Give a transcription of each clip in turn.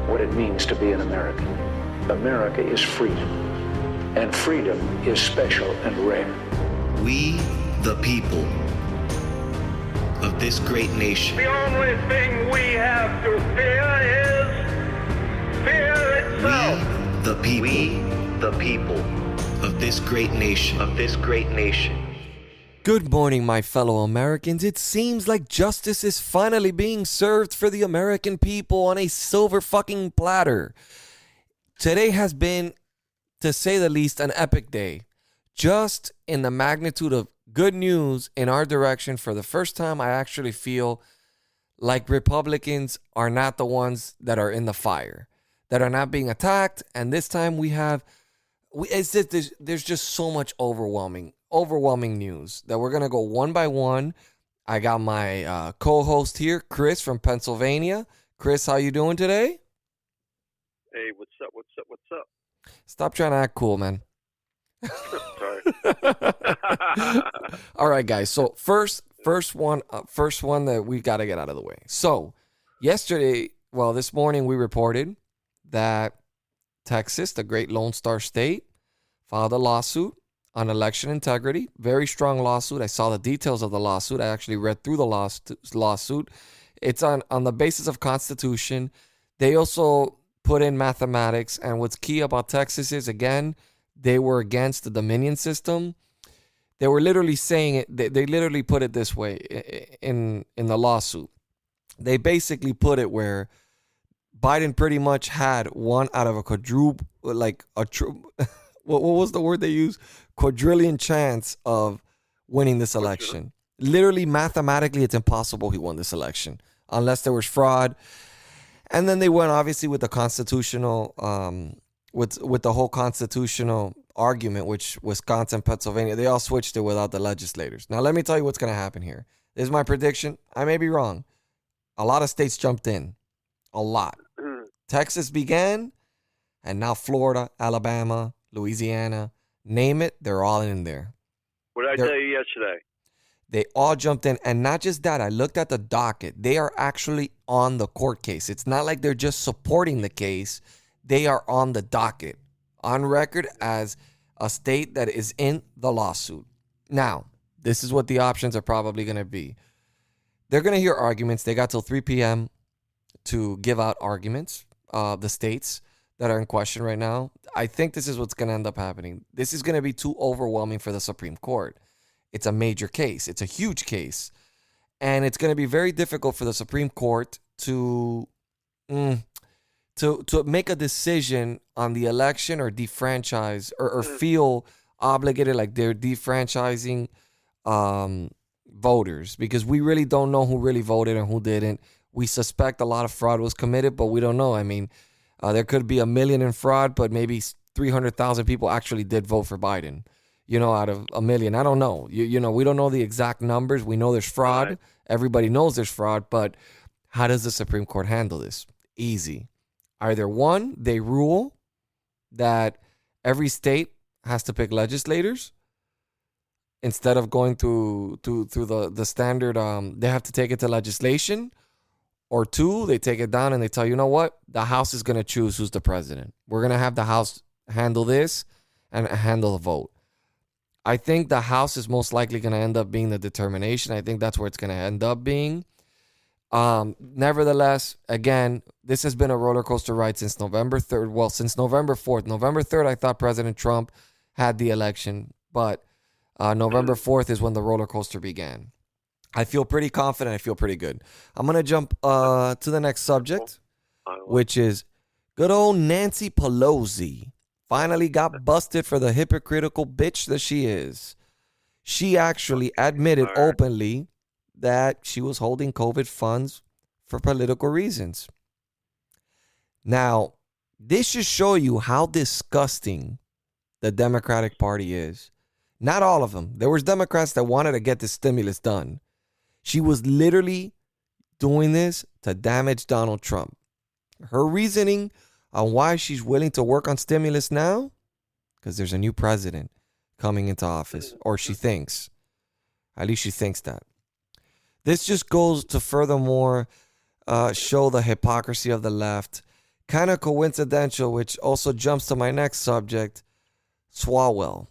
what it means to be an American. America is freedom, and freedom is special and rare. We, the people of this great nation. The only thing we have to fear is fear itself. We, the people of this great nation. Good morning, my fellow Americans. It seems like justice is finally being served for the American people on a silver fucking platter. Today has been, to say the least, an epic day. Just in the magnitude of good news in our direction, for the first time, I actually feel like Republicans are not the ones that are in the fire, that are not being attacked. And this time there's just so much overwhelming news that we're going to go one by one. I got my co-host here, Chris from Pennsylvania. Chris, how you doing today? Hey, what's up? Stop trying to act cool, man. Sorry. All right, guys. So first one that we got to get out of the way. So this morning we reported that Texas, the great Lone Star State, filed a lawsuit on election integrity. Very strong lawsuit. I saw the details of the lawsuit. I actually read through the lawsuit. It's on the basis of Constitution. They also put in mathematics. And what's key about Texas is, again, they were against the Dominion system. They were literally saying it. They literally put it this way in the lawsuit. They basically put it where Biden pretty much had one out of a what was the word they used? Quadrillion chance of winning this election. Literally, mathematically, it's impossible he won this election unless there was fraud. And then they went obviously with the constitutional, with the whole constitutional argument, which Wisconsin, Pennsylvania, they all switched it without the legislators. Now, let me tell you what's going to happen here. This is my prediction. I may be wrong. A lot of states jumped in. A lot. Texas began, and now Florida, Alabama, Louisiana, name it, they're all in there. What did I tell you yesterday? They all jumped in. And not just that, I looked at the docket. They are actually on the court case. It's not like they're just supporting the case. They are on the docket, on record as a state that is in the lawsuit. Now, this is what the options are probably going to be. They're going to hear arguments. They got till 3 p.m. to give out arguments. The states that are in question right now. I think this is what's going to end up happening. This is going to be too overwhelming for the Supreme Court. It's a major case. It's a huge case. And it's going to be very difficult for the Supreme Court to make a decision on the election or defranchise or feel obligated like they're defranchising voters, because we really don't know who really voted and who didn't. We suspect a lot of fraud was committed, but we don't know. I mean, there could be 1 million in fraud, but maybe 300,000 people actually did vote for Biden, out of 1 million. I don't know. We don't know the exact numbers. We know there's fraud. Right. Everybody knows there's fraud, but how does the Supreme Court handle this? Easy. Either one, they rule that every state has to pick legislators instead of going through the standard. They have to take it to legislation. Or two, they take it down and they tell you know what? The House is going to choose who's the president. We're going to have the House handle this and handle the vote. I think the House is most likely going to end up being the determination. I think that's where it's going to end up being. Nevertheless, again, this has been a roller coaster ride since November 3rd. Well, since November 4th. November 3rd, I thought President Trump had the election. But November 4th is when the roller coaster began. I feel pretty confident. I feel pretty good. I'm going to jump to the next subject, which is good old Nancy Pelosi finally got busted for the hypocritical bitch that she is. She actually admitted openly that she was holding COVID funds for political reasons. Now, this should show you how disgusting the Democratic Party is. Not all of them. There was Democrats that wanted to get this stimulus done. She was literally doing this to damage Donald Trump. Her reasoning on why she's willing to work on stimulus now, because there's a new president coming into office, or she thinks. At least she thinks that. This just goes to furthermore show the hypocrisy of the left. Kind of coincidental, which also jumps to my next subject, Swalwell.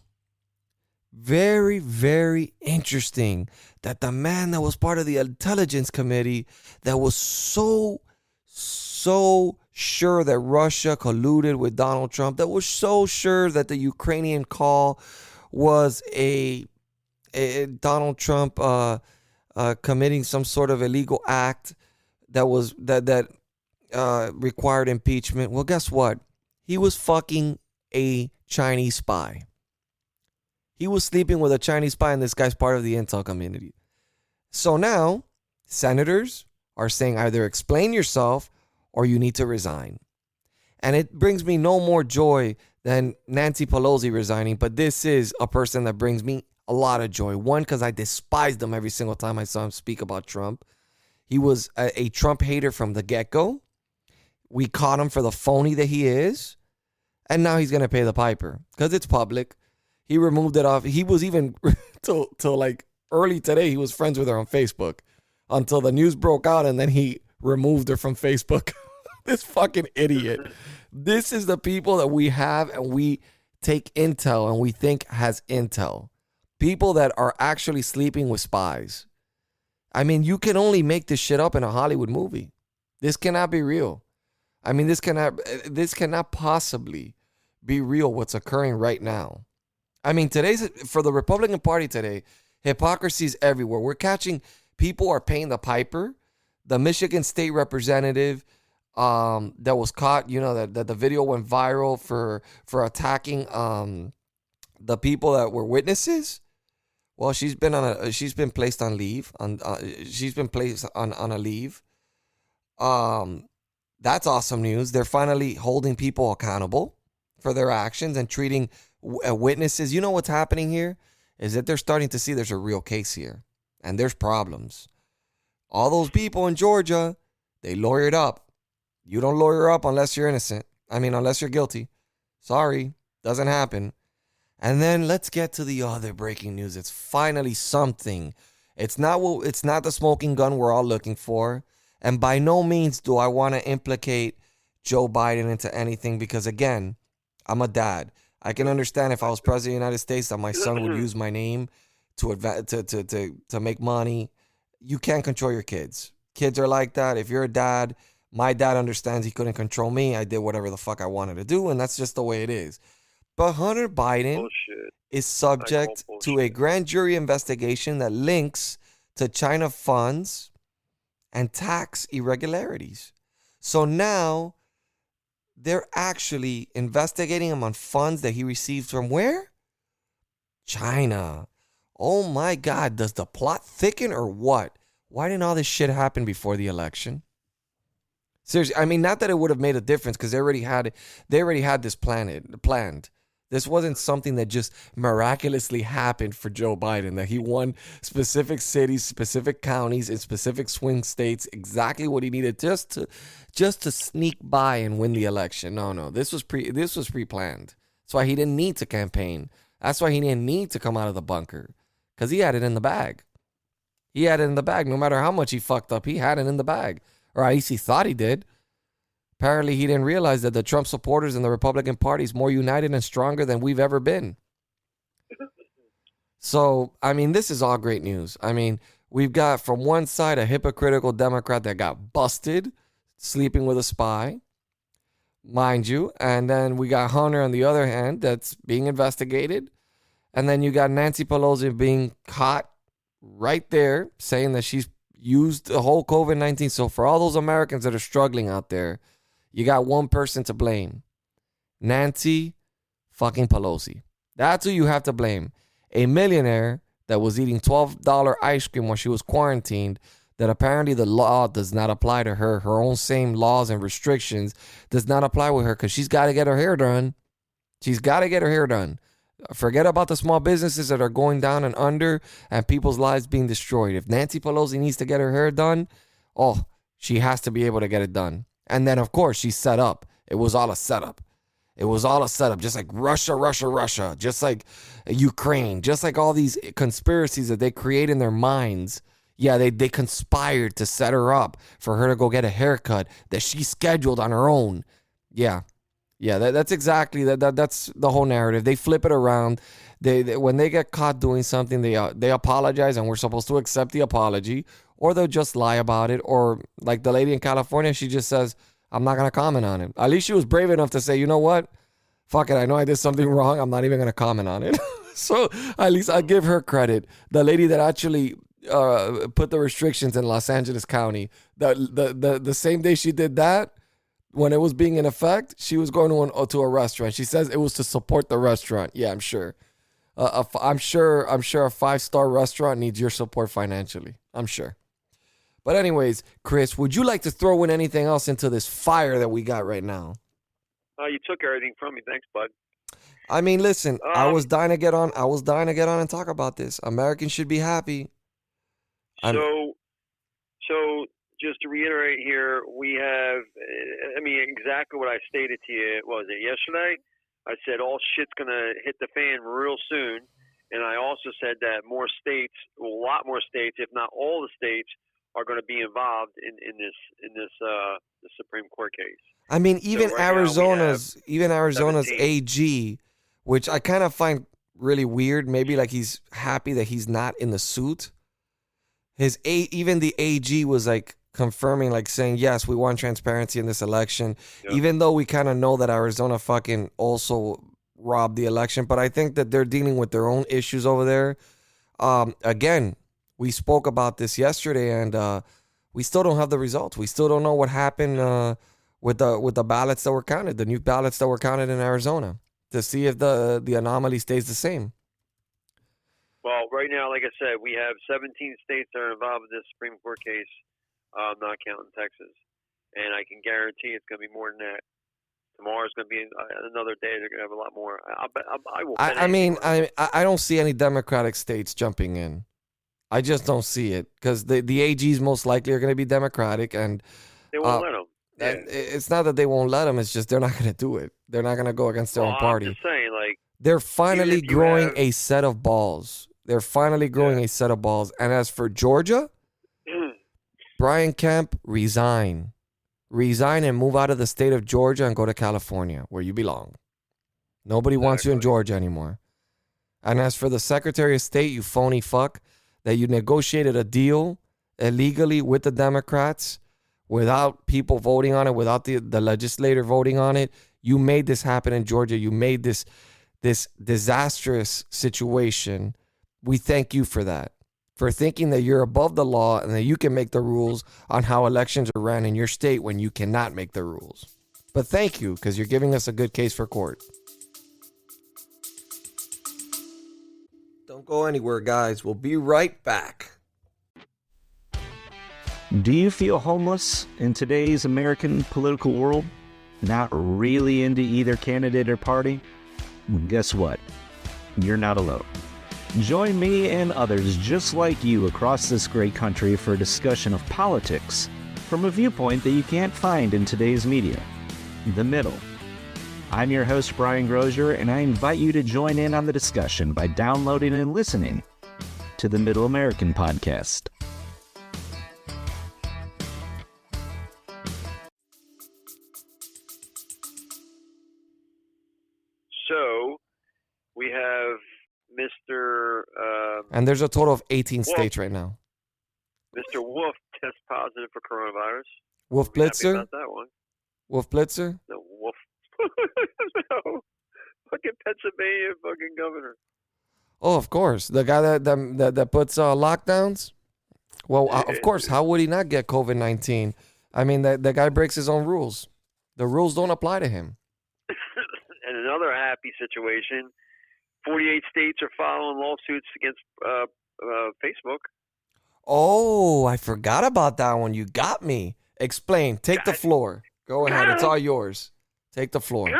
Very, very interesting that the man that was part of the intelligence committee that was so sure that Russia colluded with Donald Trump, that was so sure that the Ukrainian call was a Donald Trump committing some sort of illegal act that was that required impeachment. Well, guess what? He was fucking a Chinese spy. He was sleeping with a Chinese spy, and this guy's part of the intel community. So now, senators are saying either explain yourself or you need to resign. And it brings me no more joy than Nancy Pelosi resigning, but this is a person that brings me a lot of joy. One, because I despised him every single time I saw him speak about Trump. He was a Trump hater from the get-go. We caught him for the phony that he is. And now he's going to pay the piper because it's public. He removed it off. He was even till like early today, he was friends with her on Facebook until the news broke out, and then he removed her from Facebook. This fucking idiot. This is the people that we have, and we take intel and we think has intel. People that are actually sleeping with spies. I mean, you can only make this shit up in a Hollywood movie. This cannot be real. I mean, this cannot possibly be real what's occurring right now. I mean, for the Republican Party today, hypocrisy is everywhere. We're catching people are paying the piper. The Michigan State representative that was caught, that the video went viral for attacking the people that were witnesses. Well, she's been placed on leave. She's been placed on a leave. That's awesome news. They're finally holding people accountable for their actions and treating witnesses. You know what's happening here is that they're starting to see there's a real case here and there's problems. All those people in Georgia, they lawyered up. You don't lawyer up unless you're innocent. Unless you're guilty. Sorry, doesn't happen. And then let's get to the other breaking news. It's finally something. It's not the smoking gun we're all looking for. And by no means do I want to implicate Joe Biden into anything because, again, I'm a dad. I can understand if I was president of the United States that my son would use my name to make money. You can't control your kids. Kids are like that. If you're a dad, my dad understands he couldn't control me. I did whatever the fuck I wanted to do, and that's just the way it is. But Hunter Biden is subject to a grand jury investigation that links to China funds and tax irregularities. So now they're actually investigating him on funds that he received from where? China. Oh my God, does the plot thicken or what? Why didn't all this shit happen before the election? Seriously, not that it would have made a difference because they already had this planned. This wasn't something that just miraculously happened for Joe Biden, that he won specific cities, specific counties, in specific swing states, exactly what he needed just to sneak by and win the election. No, this was pre-planned. That's why he didn't need to campaign. That's why he didn't need to come out of the bunker, because he had it in the bag. He had it in the bag. No matter how much he fucked up, he had it in the bag, or at least he thought he did. Apparently, he didn't realize that the Trump supporters and the Republican Party is more united and stronger than we've ever been. So, this is all great news. We've got from one side a hypocritical Democrat that got busted sleeping with a spy, mind you. And then we got Hunter on the other hand that's being investigated. And then you got Nancy Pelosi being caught right there saying that she's used the whole COVID-19. So for all those Americans that are struggling out there, you got one person to blame. Nancy fucking Pelosi. That's who you have to blame. A millionaire that was eating $12 ice cream while she was quarantined, that apparently the law does not apply to her. Her own same laws and restrictions does not apply with her because she's got to get her hair done. She's got to get her hair done. Forget about the small businesses that are going down and under and people's lives being destroyed. If Nancy Pelosi needs to get her hair done, she has to be able to get it done. And then, of course, she's set up. It was all a setup. Just like Russia, just like Ukraine, just like all these conspiracies that they create in their minds. Yeah, they conspired to set her up for her to go get a haircut that she scheduled on her own. Yeah. Yeah, that's exactly that's the whole narrative. They flip it around. They when they get caught doing something, they apologize, and we're supposed to accept the apology, or they'll just lie about it. Or like the lady in California, she just says, "I'm not gonna comment on it." At least she was brave enough to say, "You know what? Fuck it. I know I did something wrong. I'm not even gonna comment on it." So at least I give her credit. The lady that actually put the restrictions in Los Angeles County, the same day she did that. When it was being in effect, she was going to a restaurant. She says it was to support the restaurant. Yeah, I'm sure. I'm sure a 5-star restaurant needs your support financially. I'm sure. But anyways, Chris, would you like to throw in anything else into this fire that we got right now? You took everything from me. Thanks, bud. I mean, listen, I was dying to get on and talk about this. Americans should be happy. So just to reiterate here, we have, exactly what I stated to you, what was it, yesterday? I said all shit's going to hit the fan real soon. And I also said that more states, a lot more states, if not all the states, are going to be involved in this the Supreme Court case. I mean, even right Arizona's 17. AG, which I kind of find really weird. Maybe like he's happy that he's not in the suit. Even the AG was like confirming, like saying, yes, we want transparency in this election, even though we kind of know that Arizona fucking also robbed the election. But I think that they're dealing with their own issues over there. Again, we spoke about this yesterday, and we still don't have the results. We still don't know what happened with the ballots that were counted, the new ballots that were counted in Arizona, to see if the anomaly stays the same. Well, right now, like I said, we have 17 states that are involved in this Supreme Court case, not counting Texas. And I can guarantee it's going to be more than that. Tomorrow's going to be another day. They're going to have a lot more. I don't see any Democratic states jumping in. I just don't see it because the AGs most likely are going to be Democratic, and they won't let them. Yeah. It's not that they won't let them. It's just they're not going to do it. They're not going to go against their own party. I'm just saying, like, they're finally growing a set of balls. They're finally growing a set of balls. And as for Georgia, Brian Kemp, resign and move out of the state of Georgia and go to California where you belong. Nobody wants you in Georgia anymore. And as for the Secretary of State, you phony fuck, that you negotiated a deal illegally with the Democrats without people voting on it, without the legislator voting on it. You made this happen in Georgia. You made this disastrous situation. We thank you for that, for thinking that you're above the law and that you can make the rules on how elections are ran in your state when you cannot make the rules. But thank you, because you're giving us a good case for court. Don't go anywhere, guys. We'll be right back. Do you feel homeless in today's American political world? Not really into either candidate or party? Well, guess what? You're not alone. Join me and others just like you across this great country for a discussion of politics from a viewpoint that you can't find in today's media, the middle. I'm your host, Brian Grosier, and I invite you to join in on the discussion by downloading and listening to the Middle American Podcast. So we have Mr. And there's a total of 18 states right now. Mr. Wolf test positive for coronavirus. Wolf Blitzer? About that one. Wolf Blitzer? No, Wolf. No. Fucking Pennsylvania fucking governor. Oh, of course. The guy that puts lockdowns? Well, of course. How would he not get COVID-19? I mean, that guy breaks his own rules. The rules don't apply to him. And another happy situation, 48 states are filing lawsuits against Facebook. Oh, I forgot about that one. You got me. Explain. Take the floor. Go ahead. It's all yours. Take the floor.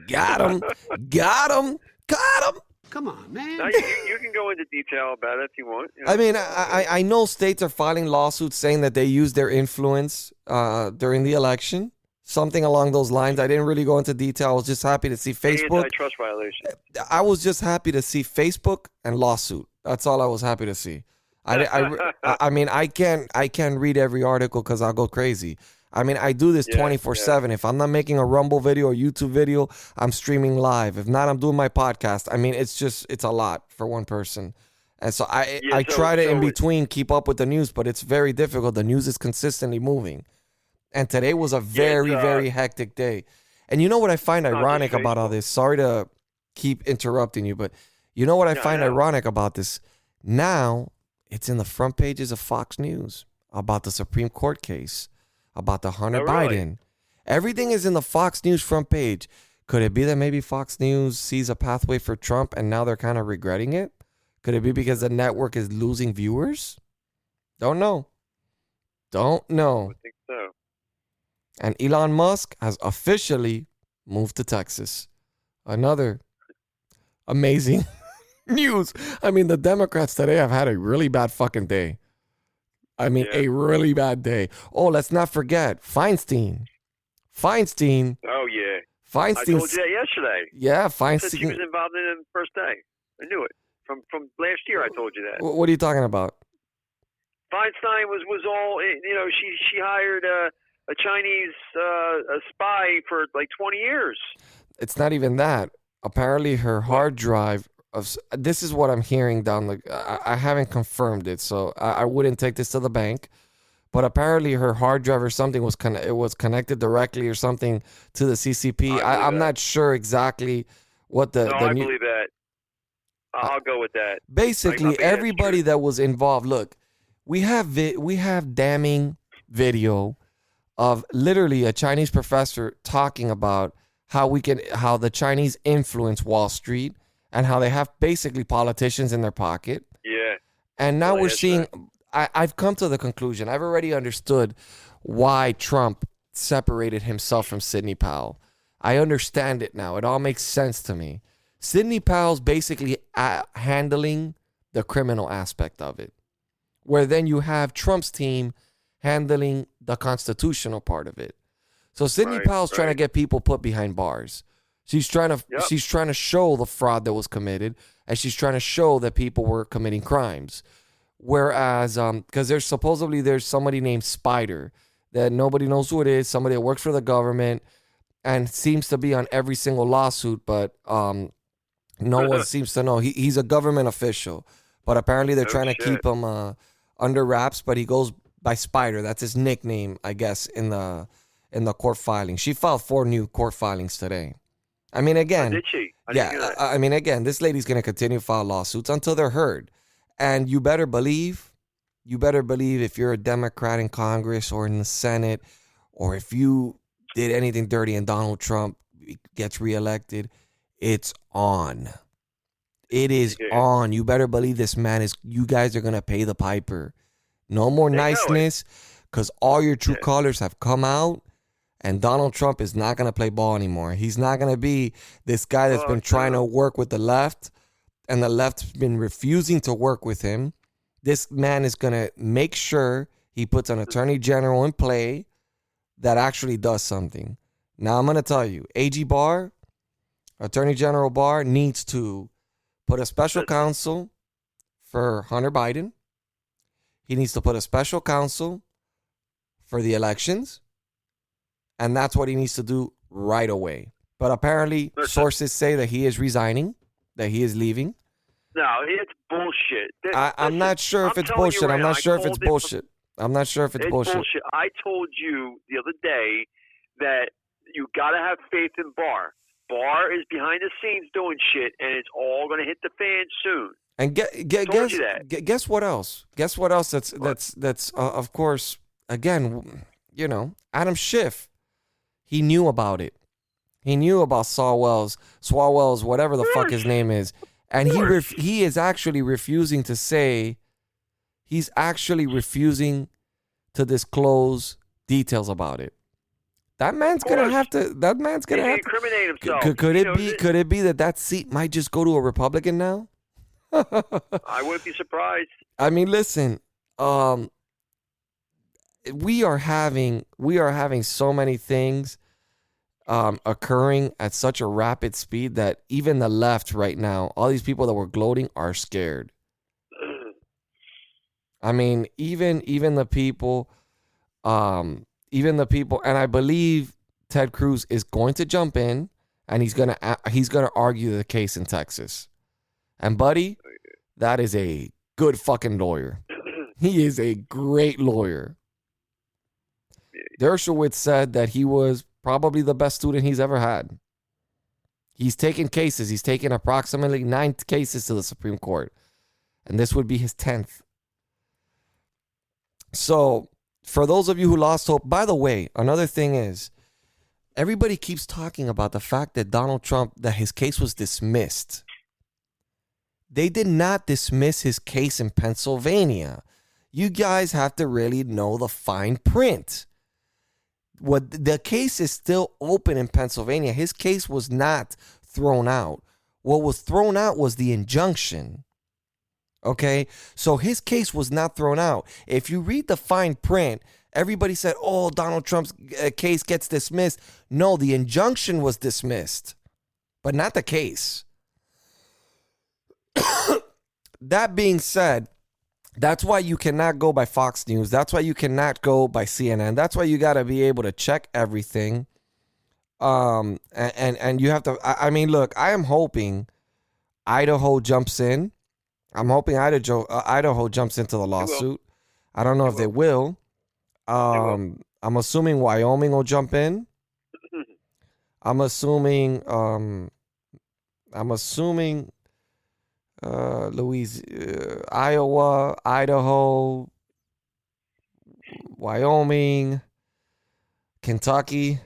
Got him. Got him. Got him. Come on, man. Now, you can go into detail about it if you want. You know? I mean, I know states are filing lawsuits saying that they used their influence during the election. Something along those lines. I didn't really go into detail. I was just happy to see Facebook. Antitrust violation. I was just happy to see Facebook and lawsuit. That's all I was happy to see. I mean, I can't read every article because I'll go crazy. I mean, I do this Yeah, 24/7. If I'm not making a Rumble video or YouTube video, I'm streaming live. If not, I'm doing my podcast. I mean, it's a lot for one person. And so I Yeah, try to in so- between keep up with the news, but it's very difficult. The news is consistently moving. And today was a very, very hectic day. And you know what I find ironic about all this? Sorry to keep interrupting you, but you know what I find ironic about this? Now it's in the front pages of Fox News about the Supreme Court case, about the Hunter Biden. Everything is in the Fox News front page. Could it be that maybe Fox News sees a pathway for Trump and now they're kind of regretting it? Could it be because the network is losing viewers? Don't know. Don't know. I think so. And Elon Musk has officially moved to Texas. Another amazing news. I mean, the Democrats today have had a really bad fucking day. I mean, a really bad day. Oh, let's not forget Feinstein. Oh, yeah. I told you that yesterday. Yeah, I said she Feinstein. was involved in it the first day. I knew it. From last year, I told you that. What are you talking about? Feinstein was all, she hired a Chinese a spy for like 20 years. It's not even that. Apparently, her hard drive this is what I'm hearing down the. I haven't confirmed it, so I wouldn't take this to the bank. But apparently, her hard drive or something was connected directly or something to the CCP. I'm not sure exactly what the. I believe that. I'll go with that. Basically, everybody that was involved. Look, we have damning video of literally a Chinese professor talking about how the Chinese influence Wall Street and how they have basically politicians in their pocket. Yeah. And now we're seeing. I've come to the conclusion. I've already understood why Trump separated himself from Sidney Powell. I understand it now. It all makes sense to me. Sidney Powell's basically handling the criminal aspect of it, where then you have Trump's team handling the constitutional part of it. So Sidney Powell's trying to get people put behind bars. She's trying to show the fraud that was committed, and she's trying to show that people were committing crimes. Whereas, because there's somebody named Spider that nobody knows who it is, somebody that works for the government and seems to be on every single lawsuit, but no one seems to know. He's a government official, but apparently they're trying to keep him under wraps, but he goes by Spider. That's his nickname, I guess, in the court filing. She filed 4 new court filings today. I mean, again, did she? I mean, again, this lady's going to continue to file lawsuits until they're heard. And you better believe if you're a Democrat in Congress or in the Senate, or if you did anything dirty and Donald Trump gets reelected, it's on. It is on. You better believe you guys are going to pay the piper. No more niceness, because all your true colors have come out, and Donald Trump is not going to play ball anymore. He's not going to be this guy that's been trying to work with the left, and the left's been refusing to work with him. This man is going to make sure he puts an attorney general in play that actually does something. Now, I'm going to tell you, AG Barr, Attorney General Barr, needs to put a special counsel for Hunter Biden. He needs to put a special counsel for the elections. And that's what he needs to do right away. But apparently, sources say that he is resigning, that he is leaving. No, it's bullshit. I'm not sure if it's bullshit. I'm not sure if it's bullshit. I'm not sure if it's bullshit. I told you the other day that you got to have faith in Barr. Barr is behind the scenes doing shit, and it's all going to hit the fan soon. And guess what else? Guess what else? That's of course, again, Adam Schiff. He knew about it. He knew about Swalwell's, whatever the fuck his name is. And he is actually refusing to say, he's actually refusing to disclose details about it. That man's gonna have to incriminate himself. Could it be that seat might just go to a Republican now? I wouldn't be surprised. I mean, listen, we are having so many things occurring at such a rapid speed that even the left right now, all these people that were gloating, are scared. I mean, even the people even the people, and I believe Ted Cruz is going to jump in, and he's gonna argue the case in Texas. And buddy, that is a good fucking lawyer. He is a great lawyer. Dershowitz said that he was probably the best student he's ever had. He's taken cases. He's taken approximately 9 cases to the Supreme Court. And this would be his 10th. So, for those of you who lost hope, by the way, another thing is, everybody keeps talking about the fact that Donald Trump, that his case was dismissed. They did not dismiss his case in Pennsylvania. You guys have to really know the fine print. What the case is still open in Pennsylvania. His case was not thrown out. What was thrown out was the injunction. Okay? So his case was not thrown out. If you read the fine print, everybody said, oh, Donald Trump's case gets dismissed. No, the injunction was dismissed, but not the case. That being said, that's why you cannot go by Fox News. That's why you cannot go by CNN. That's why you got to be able to check everything. And you have to, I mean, look, I am hoping Idaho jumps in. I'm hoping Idaho jumps into the lawsuit. I don't know if they will. I'm assuming Wyoming will jump in. I'm assuming Iowa, Idaho, Wyoming, Kentucky.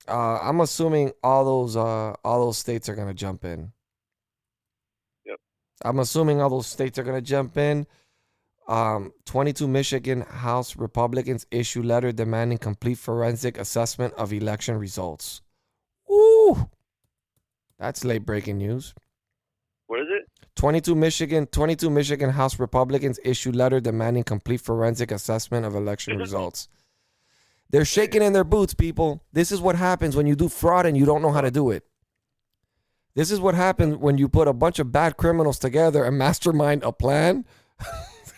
I'm assuming all those states are gonna jump in. Yep. I'm assuming all those states are gonna jump in. 22 Michigan House Republicans issue letter demanding complete forensic assessment of election results. Ooh, that's late breaking news. What is it? 22 Michigan House Republicans issue letter demanding complete forensic assessment of election results. They're shaking in their boots, people. This is what happens when you do fraud and you don't know how to do it. This is what happens when you put a bunch of bad criminals together and mastermind a plan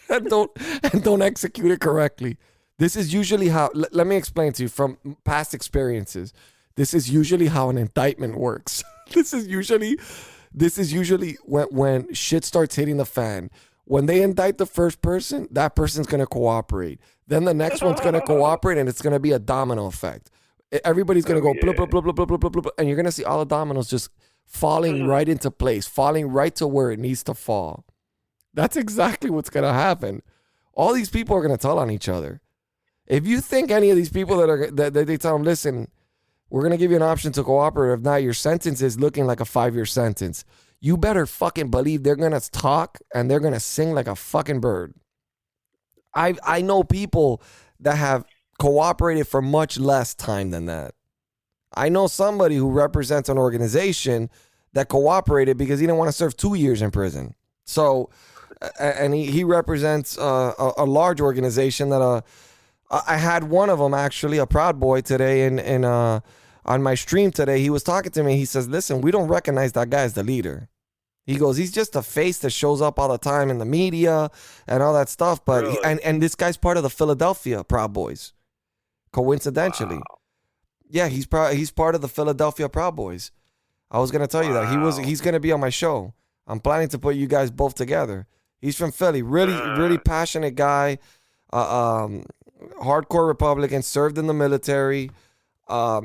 and don't execute it correctly. This is usually how, let me explain to you from past experiences. This is usually how an indictment works. This is usually when shit starts hitting the fan. When they indict the first person, that person's going to cooperate. Then the next one's going to cooperate, and it's going to be a domino effect. Everybody's going to go blah, blah, blah, blah, blah, blah, blah, blah, and you're going to see all the dominoes just falling right into place, falling right to where it needs to fall. That's exactly what's going to happen. All these people are going to tell on each other. If you think any of these people that they tell them, listen, we're going to give you an option to cooperate. If not, your sentence is looking like a 5-year sentence. You better fucking believe they're going to talk and they're going to sing like a fucking bird. I know people that have cooperated for much less time than that. I know somebody who represents an organization that cooperated because he didn't want to serve 2 years in prison. So, and he represents a large organization that I had one of them actually, a Proud Boy today on my stream today. He was talking to me. He says, listen, we don't recognize that guy as the leader. He goes, he's just a face that shows up all the time in the media and all that stuff. But Really? and this guy's part of the Philadelphia Proud Boys, coincidentally. Wow. Yeah, he's part of the Philadelphia Proud Boys. I was gonna tell you that he's gonna be on my show. I'm planning to put you guys both together. He's from Philly, really passionate guy, hardcore Republican, served in the military.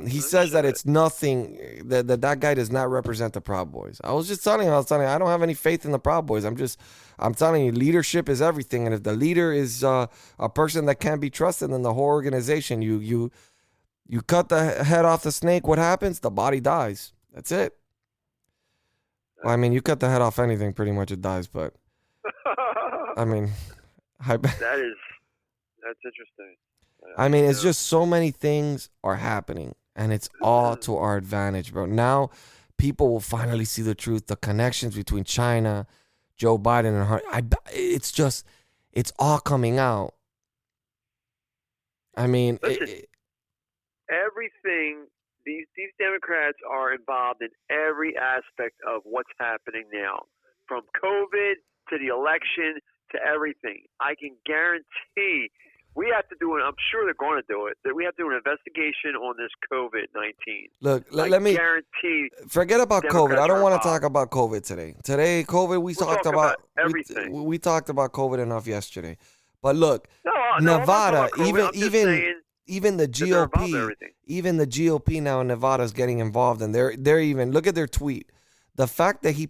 He says that it's nothing, that guy does not represent the Proud Boys. I was telling him, I don't have any faith in the Proud Boys. I'm telling you, leadership is everything. And if the leader is a person that can't be trusted, then the whole organization, you cut the head off the snake, what happens? The body dies. That's it. Well, I mean, you cut the head off anything, pretty much it dies, but I mean, that's interesting. I mean, it's just so many things are happening, and it's all to our advantage, bro. Now, people will finally see the truth, the connections between China, Joe Biden, and her. It's all coming out. I mean, listen, everything. These Democrats are involved in every aspect of what's happening now, from COVID to the election to everything. I can guarantee We have to do it. I'm sure they're going to do it. That we have to do an investigation on this COVID-19. Look, I let me guarantee. forget about COVID. Democrats I don't are want to involved. talk about COVID today. Today, COVID, we We'll talked talk about everything. we talked about COVID enough yesterday. But look, No, I'm not Nevada, talking about COVID. I'm just saying even the that they're involved in GOP, everything. even the GOP now in Nevada is getting involved, and they're even look at their tweet. The fact that he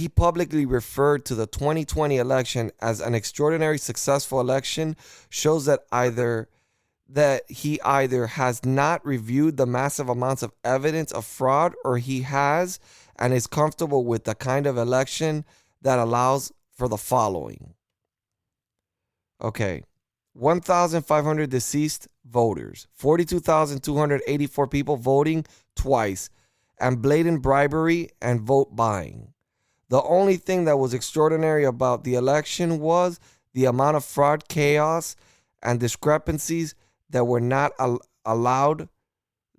publicly referred to the 2020 election as an extraordinary successful election shows that he either has not reviewed the massive amounts of evidence of fraud, or he has and is comfortable with the kind of election that allows for the following. Okay. 1,500 deceased voters, 42,284 people voting twice, and blatant bribery and vote buying. The only thing that was extraordinary about the election was the amount of fraud, chaos, and discrepancies that were not allowed,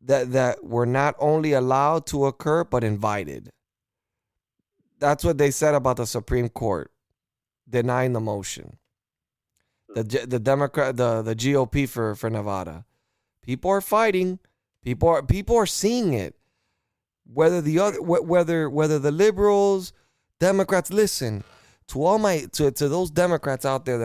that were not only allowed to occur, but invited. That's what they said about the Supreme Court denying the motion. The GOP for Nevada. People are fighting. People are seeing it. Whether the liberals, Democrats, listen to all to those Democrats out there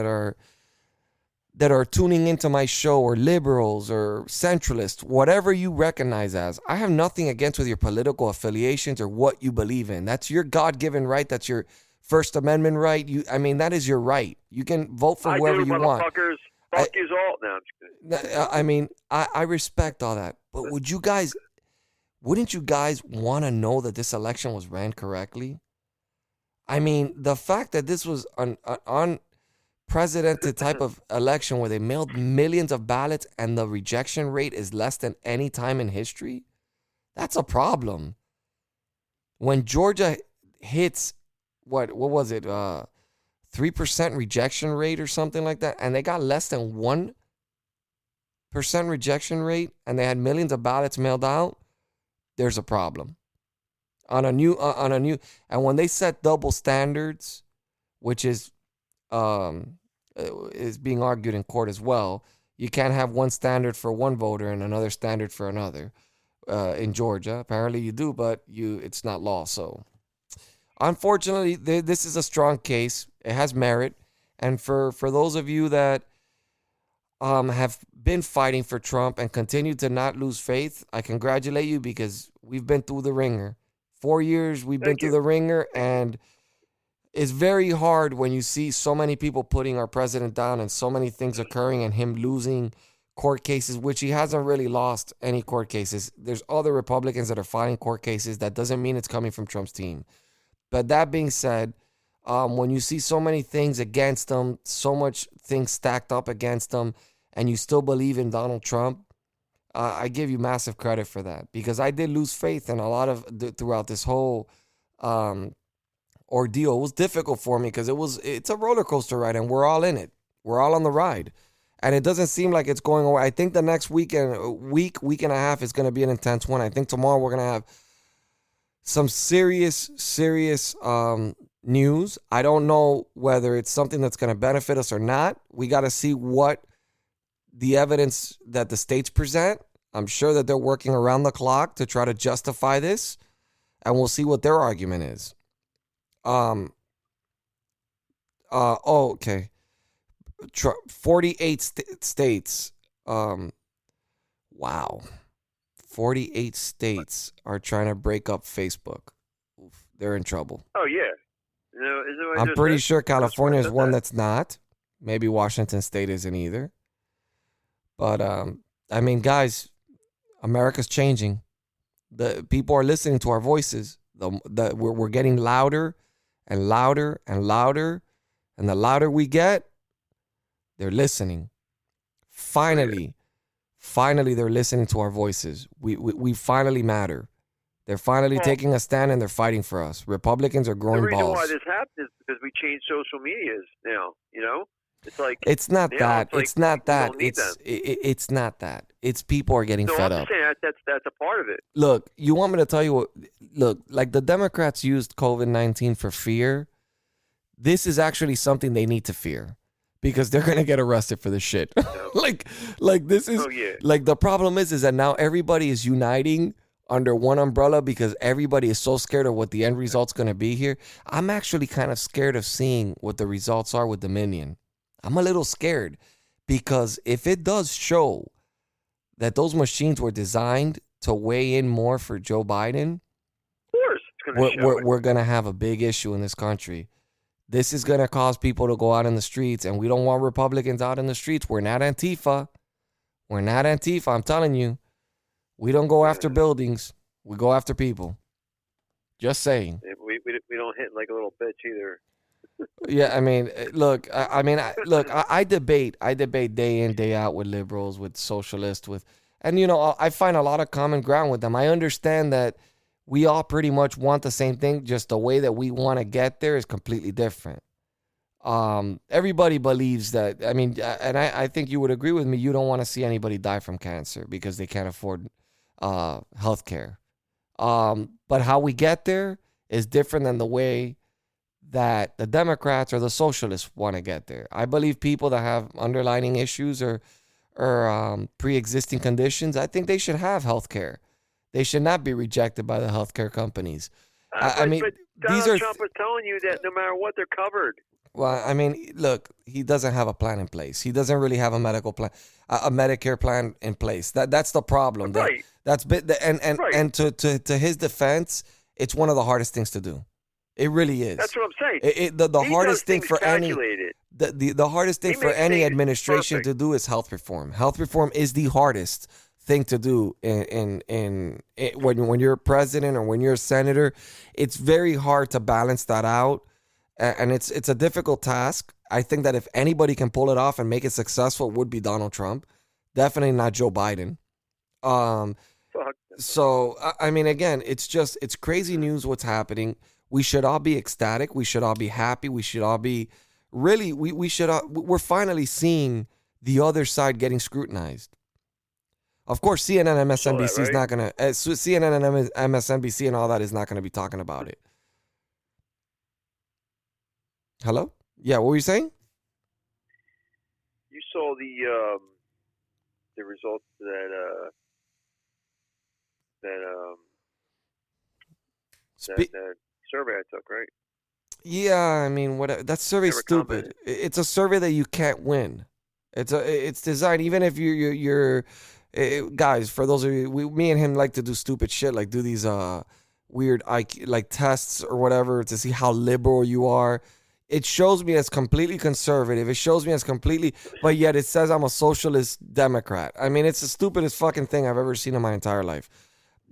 that are tuning into my show, or liberals or centralists, whatever you recognize as. I have nothing against with your political affiliations or what you believe in. That's your God-given right. That's your First Amendment right. That is your right. You can vote for whoever you want. Fuck yous all. No, I'm just kidding. I respect all that. But wouldn't you guys want to know that this election was ran correctly? The fact that this was an unprecedented type of election where they mailed millions of ballots and the rejection rate is less than any time in history, that's a problem. When Georgia hits, what was it, 3% rejection rate or something like that, and they got less than 1% rejection rate, and they had millions of ballots mailed out, there's a problem. On a new, and when they set double standards, which is being argued in court as well, you can't have one standard for one voter and another standard for another. In Georgia, apparently you do, but it's not law. So, unfortunately, this is a strong case. It has merit, and for those of you that have been fighting for Trump and continue to not lose faith, I congratulate you, because we've been through the ringer. 4 years we've been through the ringer, and it's very hard when you see so many people putting our president down and so many things occurring and him losing court cases, which he hasn't really lost any court cases. There's other Republicans that are fighting court cases. That doesn't mean it's coming from Trump's team. But that being said, when you see so many things against them, so much things stacked up against them, and you still believe in Donald Trump, I give you massive credit for that, because I did lose faith in a lot of throughout this whole ordeal. It was difficult for me because it's a roller coaster ride, and we're all in it. We're all on the ride, and it doesn't seem like it's going away. I think the next week and a half is going to be an intense one. I think tomorrow we're going to have some serious news. I don't know whether it's something that's going to benefit us or not. We got to see what the evidence that the states present. I'm sure that they're working around the clock to try to justify this, and we'll see what their argument is. Okay. 48 states. Wow. 48 states are trying to break up Facebook. Oof, they're in trouble. Oh yeah. I'm pretty sure California is one that's not. Maybe Washington State isn't either. But guys, America's changing. The people are listening to our voices. We're getting louder and louder and louder, and the louder we get, they're listening. Finally, they're listening to our voices. We finally matter. They're finally taking a stand, and they're fighting for us. Republicans are growing balls. The reason why this happened is because we changed social medias now. It's like it's not that. It's not that. It's not that. It's people are getting fed up. Saying that's a part of it. Look, you want me to tell you what? Look, like the Democrats used COVID-19 for fear. This is actually something they need to fear, because they're gonna get arrested for this shit. like this is Oh, yeah. like the problem is that now everybody is uniting under one umbrella because everybody is so scared of what the end result's gonna be here. I'm actually kind of scared of seeing what the results are with Dominion. I'm a little scared because if it does show that those machines were designed to weigh in more for Joe Biden, Of course, it's going to show it. we're going to have a big issue in this country. This is going to cause people to go out in the streets, and we don't want Republicans out in the streets. We're not Antifa. We're not Antifa. I'm telling you. We don't go after buildings. We go after people. Just saying. We don't hit like a little bitch either. Yeah, I mean, look, I debate day in, day out with liberals, with socialists, and you know, I find a lot of common ground with them. I understand that we all pretty much want the same thing, just the way that we want to get there is completely different. Everybody believes that, I mean, and I think you would agree with me, you don't want to see anybody die from cancer because they can't afford health care. But how we get there is different than the way that the Democrats or the socialists want to get there. I believe people that have underlying issues or pre-existing conditions, I think they should have health care. They should not be rejected by the healthcare companies. I mean, but these Donald are Trump was telling you that no matter what, they're covered. well, I mean, look, he doesn't have a plan in place. He doesn't really have a medical plan, a Medicare plan in place. That's the problem. Right. And to his defense, it's one of the hardest things to do. It really is. That's what I'm saying. The He hardest does thing things for any calculated. the hardest thing He for makes any things administration perfect. to do is health reform. Health reform is the hardest thing to do when you're president or when you're a senator. It's very hard to balance that out, and it's a difficult task. I think that if anybody can pull it off and make it successful, it would be Donald Trump. Definitely not Joe Biden. Fuck. So I mean, again, it's crazy news what's happening. We should all be ecstatic. We should all be happy. We should all be really. We're finally seeing the other side getting scrutinized. Of course, CNN, MSNBC is right? not gonna. CNN and MSNBC and all that is not gonna be talking about it. Hello? Yeah, what were you saying? You saw the results that survey I took, right? Yeah, I mean, that survey's Never stupid. commented. It's a survey that you can't win. It's designed, even if you're guys. For those of you, me and him like to do stupid shit, like do these weird IQ, like tests or whatever to see how liberal you are. It shows me as completely conservative. It shows me as completely, but yet it says I'm a socialist Democrat. I mean, it's the stupidest fucking thing I've ever seen in my entire life.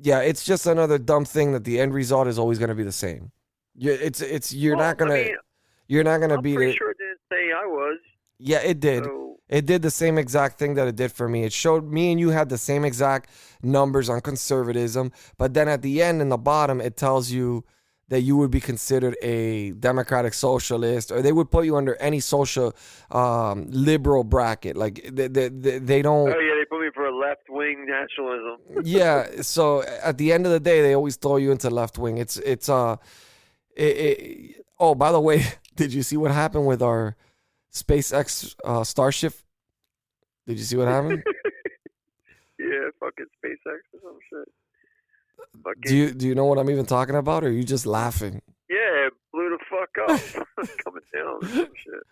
Yeah, it's just another dumb thing that the end result is always going to be the same. You're not gonna I'm beat pretty it. sure it didn't say I was. Yeah, it did. So, It did the same exact thing that it did for me. It showed me and you had the same exact numbers on conservatism, but then at the end in the bottom it tells you that you would be considered a democratic socialist, or they would put you under any social liberal bracket. Like they don't. oh yeah, they put me for a left-wing nationalism. Yeah, so at the end of the day, they always throw you into left wing. Oh, by the way, did you see what happened with our SpaceX Starship? Did you see what happened? Yeah, fucking SpaceX or some shit. Do you know what I'm even talking about, or are you just laughing? Yeah, it blew the fuck up. Coming down or some shit.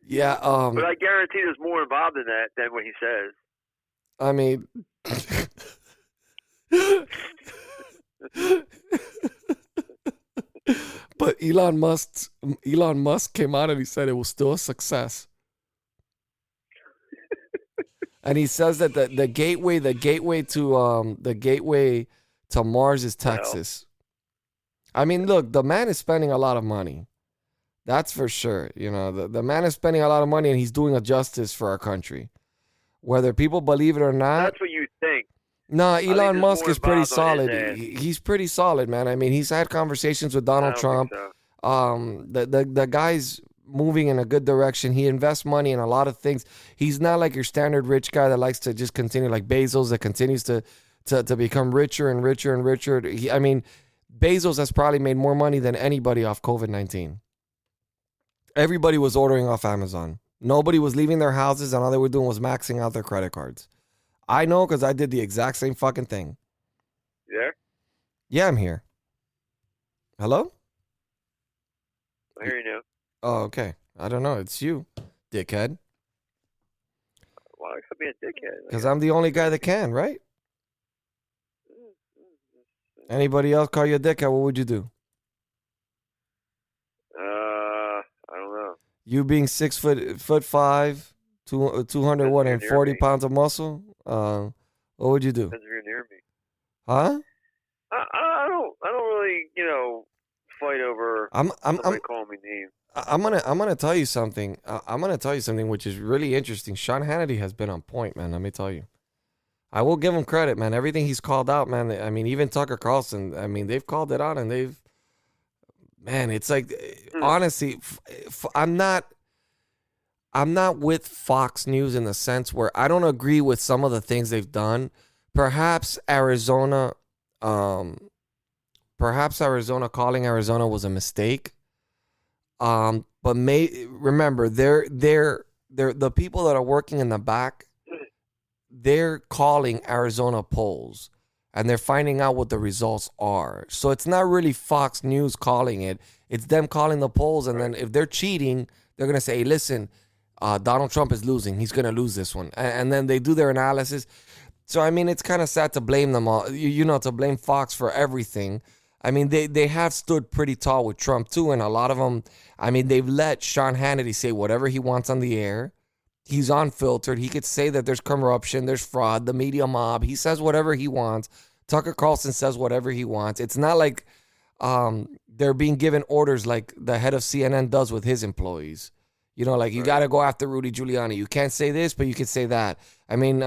Yeah. But I guarantee there's more involved in that than what he says. I mean. But Elon Musk came out and he said it was still a success. And he says that the gateway to Mars is Texas. I mean, look, the man is spending a lot of money. That's for sure. You know, the man is spending a lot of money and he's doing a justice for our country. Whether people believe it or not. That's what you think. No, think Elon there's Musk more is pretty involved on his solid. end. He's pretty solid, man. I mean, he's had conversations with Donald I don't Trump. think so. The guy's moving in a good direction. He invests money in a lot of things. He's not like your standard rich guy that likes to just continue, like Bezos, that continues to become richer and richer and richer. I mean, Bezos has probably made more money than anybody off COVID-19. Everybody was ordering off Amazon. Nobody was leaving their houses, and all they were doing was maxing out their credit cards. I know because I did the exact same fucking thing. Yeah, Yeah, I'm here. Hello? I hear you now. Oh, okay. I don't know. It's you, dickhead. Why could be a dickhead? Because I'm the only guy that can, right? Anybody else call you a dickhead, what would you do? I don't know. You being 6'5", 200 what, and 40 pounds of muscle? What would you do? Depends if you're near me. Huh? I don't really, fight over somebody calling me names. I'm gonna tell you something. I'm gonna tell you something which is really interesting. Sean Hannity has been on point, man. Let me tell you. I will give him credit, man. Everything he's called out, man. I mean, even Tucker Carlson. I mean, they've called it out, and man. It's like, honestly, I'm not with Fox News in the sense where I don't agree with some of the things they've done. Perhaps Arizona calling Arizona was a mistake. But remember, they're the people that are working in the back. They're calling Arizona polls, and they're finding out what the results are. So it's not really Fox News calling it. It's them calling the polls, and then if they're cheating, they're going to say, hey, listen, Donald Trump is losing. He's going to lose this one. And then they do their analysis. So, I mean, it's kind of sad to blame them all, to blame Fox for everything. I mean, they have stood pretty tall with Trump, too, and a lot of them, I mean, they've let Sean Hannity say whatever he wants on the air. He's unfiltered. He could say that there's corruption, there's fraud, the media mob. He says whatever he wants. Tucker Carlson says whatever he wants. It's not like they're being given orders like the head of CNN does with his employees. You got to go after Rudy Giuliani. You can't say this, but you can say that. I mean,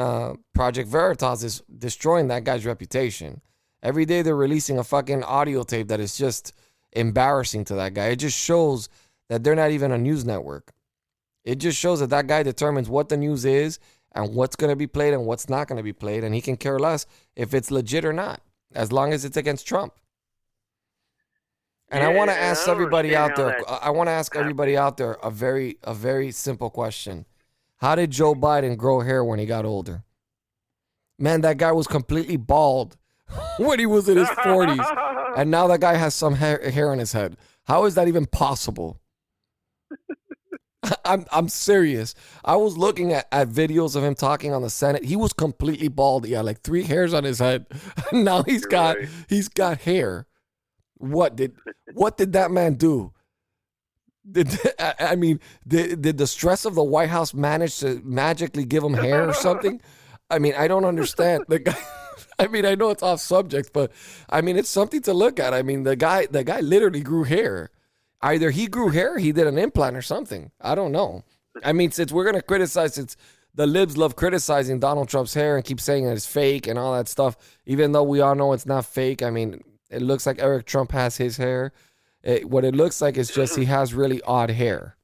Project Veritas is destroying that guy's reputation. Every day they're releasing a fucking audio tape that is just embarrassing to that guy. It just shows that they're not even a news network. It just shows that guy determines what the news is and what's going to be played and what's not going to be played. And he can care less if it's legit or not, as long as it's against Trump. And I want to ask everybody out there, a very simple question. How did Joe Biden grow hair when he got older? Man, that guy was completely bald when he was in his 40s. And now that guy has some hair on his head. How is that even possible? I'm serious. I was looking at videos of him talking on the Senate. He was completely bald. He had like 3 hairs on his head. Now he's got hair. What did that man do? Did the stress of the White House manage to magically give him hair or something? I mean, I don't understand. The guy, I mean, I know it's off subject, but I mean, it's something to look at. I mean, the guy literally grew hair. Either he grew hair, or he did an implant or something. I don't know. I mean, since we're going to criticize, since the libs love criticizing Donald Trump's hair and keep saying it's fake and all that stuff, even though we all know it's not fake. I mean, it looks like Eric Trump has his hair. What it looks like is just he has really odd hair.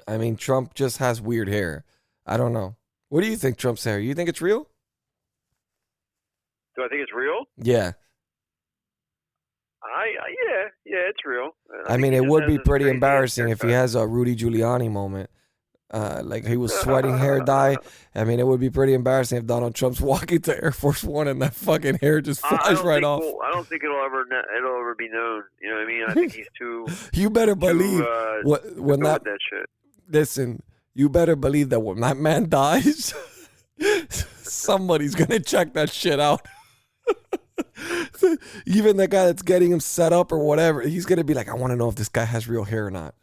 I mean, Trump just has weird hair. I don't know. What do you think, Trump's hair? You think it's real? Do I think it's real? Yeah. Yeah, it's real. I mean, it would be pretty embarrassing if he has a Rudy Giuliani moment. Like he was sweating hair dye. I mean, it would be pretty embarrassing if Donald Trump's walking to Air Force One and that fucking hair just flies right off. I don't think it'll ever be known. You know what I mean? I think he's too. You better believe when that shit. Listen, you better believe that when that man dies, somebody's gonna check that shit out. Even the guy that's getting him set up or whatever, he's gonna be like, I want to know if this guy has real hair or not.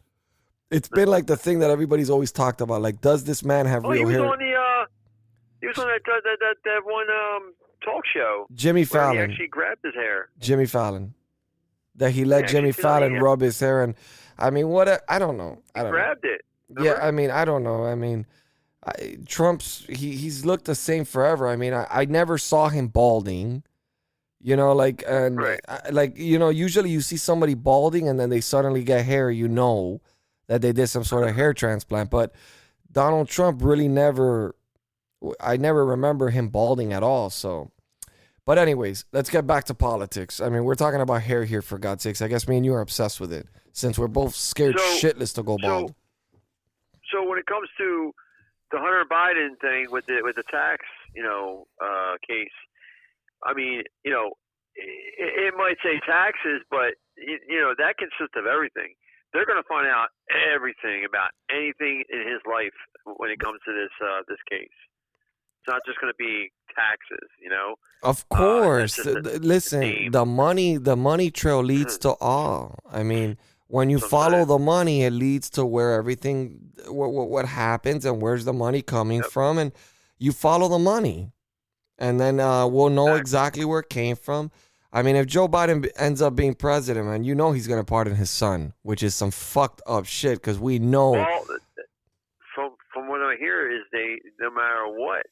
It's been like the thing that everybody's always talked about. Like, does this man have real hair? He was on that one talk show. Jimmy Fallon. He actually grabbed his hair. Jimmy Fallon. That he let Jimmy Fallon rub his hair, and I mean, I don't know. He grabbed it. Remember? Yeah, I mean, I don't know. I mean, Trump's he's looked the same forever. I mean, I never saw him balding. You know, like, and right. Usually you see somebody balding and then they suddenly get hair, that they did some sort of hair transplant. But Donald Trump really I never remember him balding at all. So, but anyways, let's get back to politics. I mean, we're talking about hair here, for God's sakes. I guess me and you are obsessed with it since we're both scared shitless to go bald. So when it comes to the Hunter Biden thing with the tax, case, I mean, it might say taxes, but that consists of everything. They're going to find out everything about anything in his life when it comes to this case. It's not just going to be taxes, Of course. That's just Listen, name. the money trail leads to all. I mean, when you follow the money, it leads to where everything, what happens and where's the money coming from. And you follow the money. And then we'll know exactly where it came from. I mean, if Joe Biden ends up being president, man, he's going to pardon his son, which is some fucked up shit because we know. Well, from what I hear is no matter what,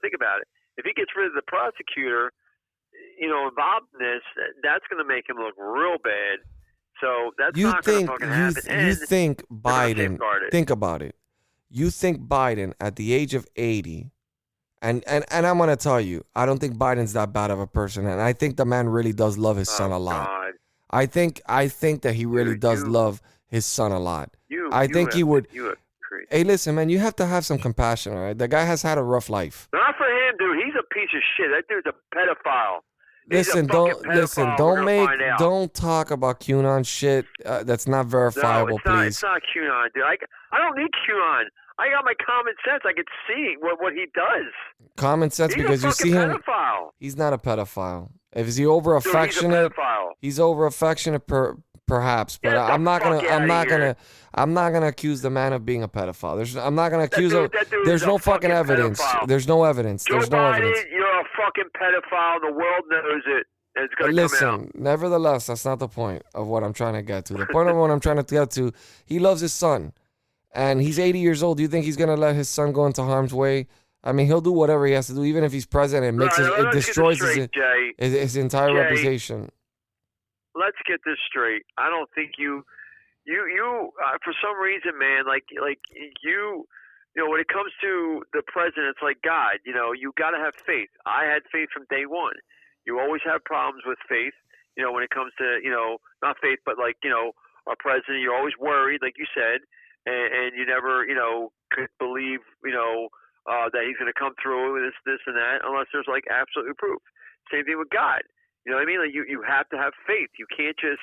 think about it. If he gets rid of the prosecutor, involved in this, that's going to make him look real bad. So that's not going to fucking happen. You think Biden, safeguard it. think about it. You think Biden at the age of 80, and I'm going to tell you, I don't think Biden's that bad of a person. And I think the man really does love his son a lot. God. I think that he really does love his son a lot. You have crazy. Hey, listen, man, you have to have some compassion, all right? The guy has had a rough life. Not for him, dude. He's a piece of shit. That dude's a pedophile. Don't talk about QAnon shit. That's not verifiable, no, please. It's not QAnon, dude. I don't need QAnon. I got my common sense. I could see what he does. Common sense, He's because a you see him. pedophile. He's not a pedophile. If is he over affectionate? He's over affectionate, perhaps. But I'm not gonna accuse the man of being a pedophile. I'm not gonna accuse him. There's no fucking evidence. There's no evidence. There's no evidence. You're a fucking pedophile. The world knows it. And it's gonna come out. Nevertheless, that's not the point of what I'm trying to get to. The point of what I'm trying to get to, he loves his son. And he's 80 years old. Do you think he's going to let his son go into harm's way? I mean, he'll do whatever he has to do, even if he's president. It destroys his entire reputation. Let's get this straight. I don't think you for some reason, man, like you when it comes to the president, it's like God. You got to have faith. I had faith from day one. You always have problems with faith. When it comes to not faith, but our president, you're always worried, like you said. And you never, could believe, that he's going to come through with this and that, unless there's absolute proof. Same thing with God. You know what I mean? Like you have to have faith. You can't just,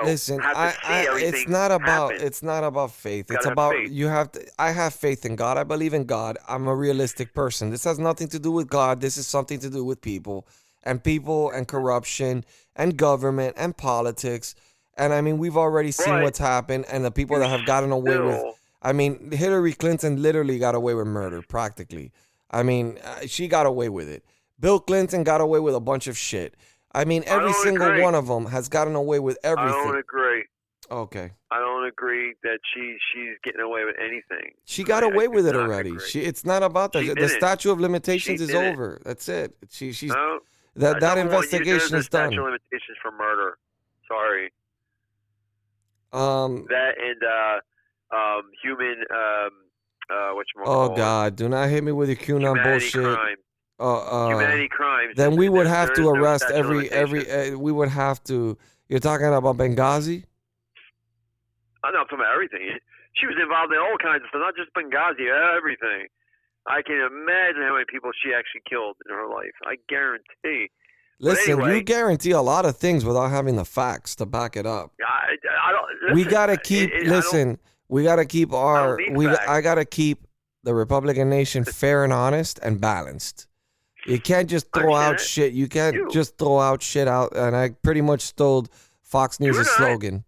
listen. have to see everything It's not about faith. It's about faith. You have to. I have faith in God. I believe in God. I'm a realistic person. This has nothing to do with God. This is something to do with people and corruption and government and politics. And I mean, we've already seen what's happened, and the people that have gotten away with. I mean, Hillary Clinton literally got away with murder, practically. I mean, she got away with it. Bill Clinton got away with a bunch of shit. I mean, every single one of them has gotten away with everything. I don't agree. Okay. I don't agree that she's getting away with anything. She got away with it already. It's not about that. The statute of limitations is over. That's it. That investigation is done. Statute of limitations for murder. Sorry. That and human God, do not hit me with your QAnon bullshit. Crime. Humanity crimes. Then we would have to arrest we would have to. You're talking about Benghazi? I'm not talking about everything. She was involved in all kinds of stuff, not just Benghazi, everything. I can imagine how many people she actually killed in her life. I guarantee. Listen, anyway, you guarantee a lot of things without having the facts to back it up. I don't. We gotta keep. We gotta keep I gotta keep the Republican nation fair and honest and balanced. You can't just throw out shit. You can't just throw out shit out. And I pretty much stole Fox News' slogan.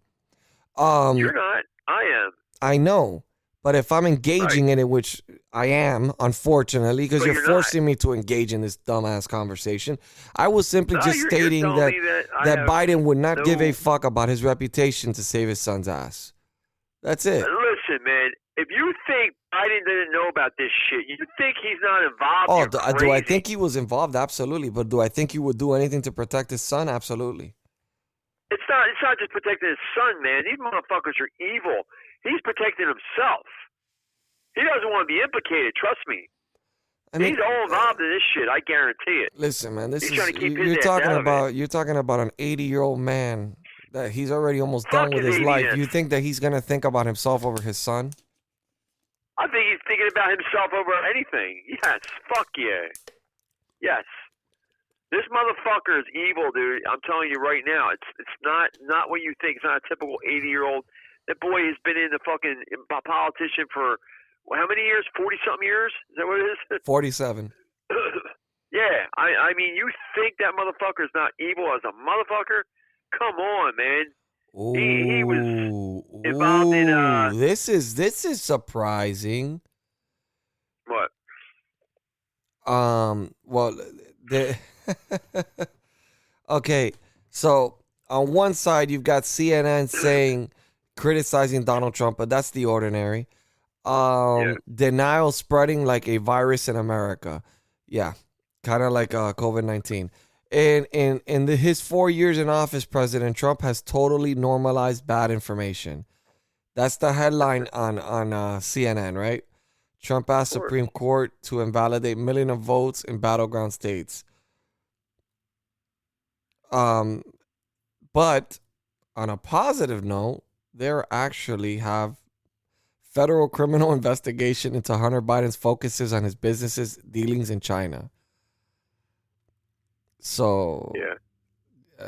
You're not. I am. I know. But if I'm engaging in it, which I am, unfortunately, because you're forcing me to engage in this dumbass conversation, I was simply just stating that Biden would not give a fuck about his reputation to save his son's ass. That's it. Listen, man, if you think Biden didn't know about this shit, you think he's not involved? Do I think he was involved? Absolutely. But do I think he would do anything to protect his son? Absolutely. It's not just protecting his son, man. These motherfuckers are evil. He's protecting himself. He doesn't want to be implicated. Trust me. I mean, he's all involved in this shit. I guarantee it. Listen, man. You're talking about an 80-year-old man that he's already almost done with his life. You think that he's gonna think about himself over his son? I think he's thinking about himself over anything. Yes, fuck yeah. Yes. This motherfucker is evil, dude. I'm telling you right now. It's not what you think. It's not a typical 80-year-old. That boy has been in the fucking politician for how many years? 40-something years? Is that what it is? 47. Yeah. I mean, you think that motherfucker is not evil as a motherfucker? Come on, man. Ooh, He was involved in, this is surprising. What? Well, okay. So on one side, you've got CNN criticizing Donald Trump, but that's the ordinary. Denial spreading like a virus in America. Yeah, kind of like COVID-19. In his 4 years in office, President Trump has totally normalized bad information. That's the headline on CNN, right? Trump asked Supreme Court to invalidate millions of votes in battleground states. But on a positive note, they actually have federal criminal investigation into Hunter Biden's focuses on his business's dealings in China. So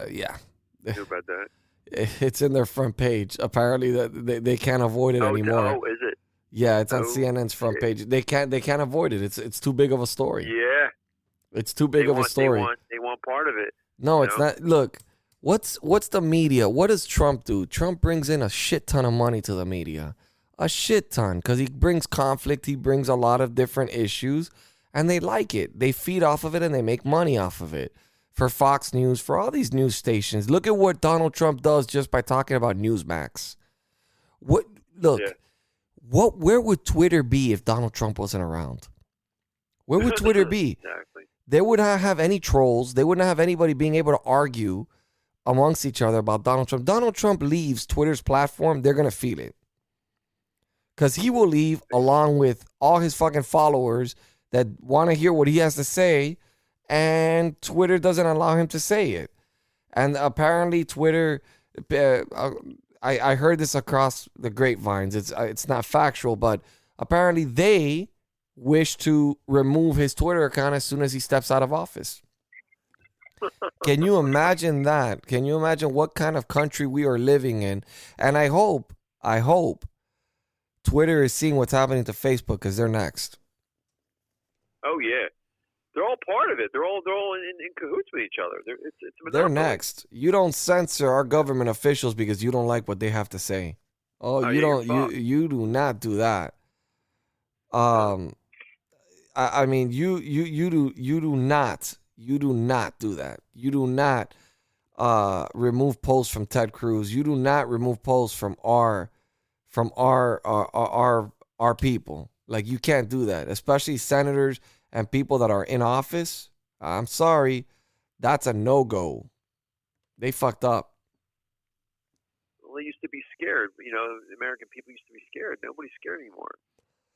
yeah, Knew about that. it's in their front page. Apparently, that they can't avoid it anymore. Oh, is it? Yeah, it's on CNN's front page. They can't avoid it. It's too big of a story. Yeah. It's too big of a story. They want part of it. No, it's not. Look, what's the media? What does Trump do? Trump brings in a shit ton of money to the media. A shit ton, because he brings conflict. He brings a lot of different issues, and they like it. They feed off of it, and they make money off of it. For Fox News, for all these news stations. Look at what Donald Trump does just by talking about Newsmax. Where would Twitter be if Donald Trump wasn't around? Where would Twitter be? Exactly. They would not have any trolls. They wouldn't have anybody being able to argue amongst each other about Donald Trump. Donald Trump leaves Twitter's platform, they're going to feel it. Because he will leave along with all his fucking followers that want to hear what he has to say, and Twitter doesn't allow him to say it. And apparently Twitter, I heard this across the grapevines. It's not factual, but apparently they wish to remove his Twitter account as soon as he steps out of office. Can you imagine that? Can you imagine what kind of country we are living in? And I hope Twitter is seeing what's happening to Facebook, because they're next. Oh yeah, they're all part of it. They're all in cahoots with each other. They're next. You don't censor our government officials because you don't like what they have to say. You do not do that. I mean, you do not do that. You do not remove posts from Ted Cruz. You do not remove posts from our people. Like, you can't do that, especially senators and people that are in office. I'm sorry, that's a no-go. They fucked up. Well, they used to be scared. You know, the American people used to be scared. Nobody's scared anymore.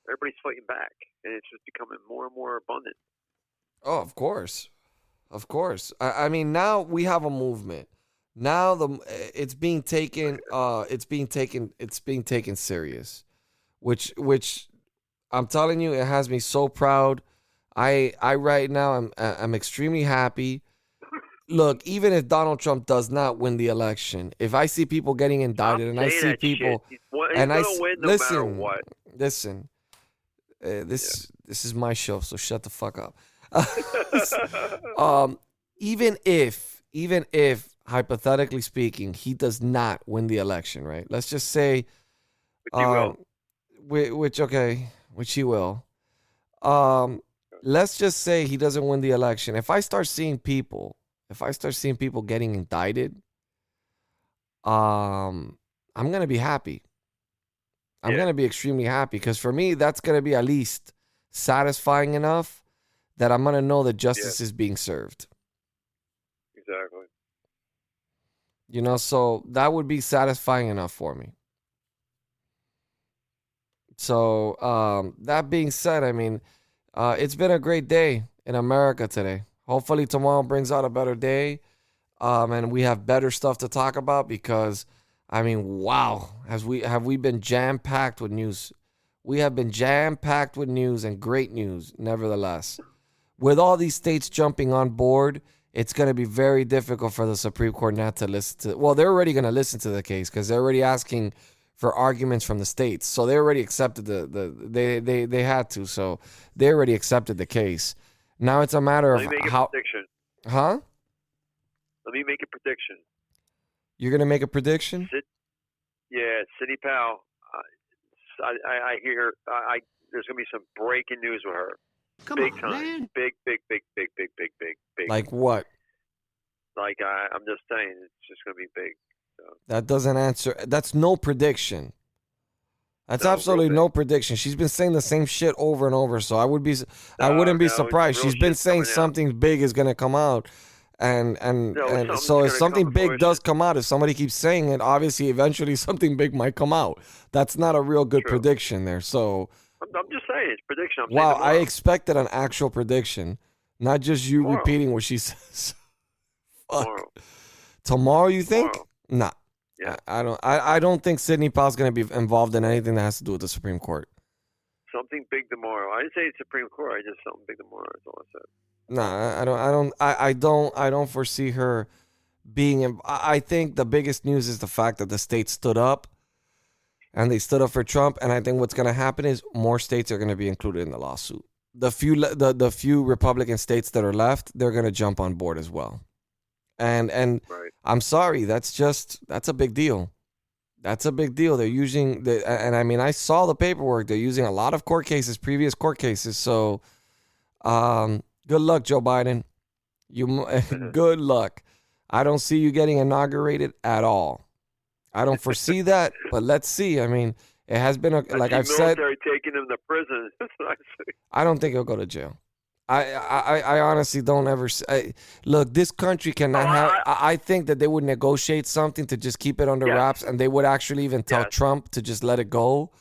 Everybody's fighting back, and it's just becoming more and more abundant. Oh, of course. I mean, now we have a movement. Now it's being taken serious, which I'm telling you, it has me so proud. I right now I'm extremely happy. Look, even if Donald Trump does not win the election, if I see people getting indicted and I see people listen, this is my show, so shut the fuck up. Even if hypothetically speaking, he does not win the election, right? Let's just say, which he will. Let's just say he doesn't win the election. If I start seeing people getting indicted, I'm gonna be happy. I'm gonna be extremely happy, because for me, that's gonna be at least satisfying enough that I'm gonna know that justice is being served. Exactly. You know, so that would be satisfying enough for me. So that being said, I mean, it's been a great day in America today. Hopefully tomorrow brings out a better day, and we have better stuff to talk about, because, I mean, wow, have we been jam-packed with news We have been jam-packed with news and great news, nevertheless. With all these states jumping on board, it's going to be very difficult for the Supreme Court not to listen to. Well, they're already going to listen to the case because they're already asking for arguments from the states. So they already accepted they had to. So they already accepted the case. Now it's a matter of Let me make how. a prediction. Huh? Let me make a prediction. You're going to make a prediction? Yeah, Sidney Powell. I hear there's going to be some breaking news with her. Come big on, time. man. Big. Like what? Like I'm just saying, it's just going to be big. So. That doesn't answer. That's no prediction. That's No, absolutely real no prediction. She's been saying the same shit over and over. So I wouldn't be surprised. real She's been shit's saying coming out. something big is going to come out. And something's so if gonna something come to big does fruition. come out, if somebody keeps saying it, obviously eventually something big might come out. That's not a real good True. prediction there. So I'm just saying, it's prediction. I'm saying wow, I tomorrow. expected an actual prediction, not just you Tomorrow. repeating what she says. Fuck. Tomorrow. Tomorrow, you think? Tomorrow. Nah. Yeah. I don't think Sidney Powell's going to be involved in anything that has to do with the Supreme Court. Something big tomorrow. I didn't say it's Supreme Court. I just something big tomorrow. That's all I said. No, I don't foresee her being in. I think the biggest news is the fact that the states stood up and they stood up for Trump. And I think what's going to happen is more states are going to be included in the lawsuit. The few Republican states that are left, they're going to jump on board as well. And Right. I'm sorry, that's a big deal. That's a big deal. They're using and I mean, I saw the paperwork. They're using a lot of previous court cases. So, good luck, Joe Biden. Good luck. I don't see you getting inaugurated at all. I don't foresee that, but let's see. I mean, it has been like I've said. Military taking him to prison. That's what I see. I don't think he'll go to jail. I honestly don't ever look. This country cannot have. I think that they would negotiate something to just keep it under Yes. wraps, and they would actually even tell Yes. Trump to just let it go,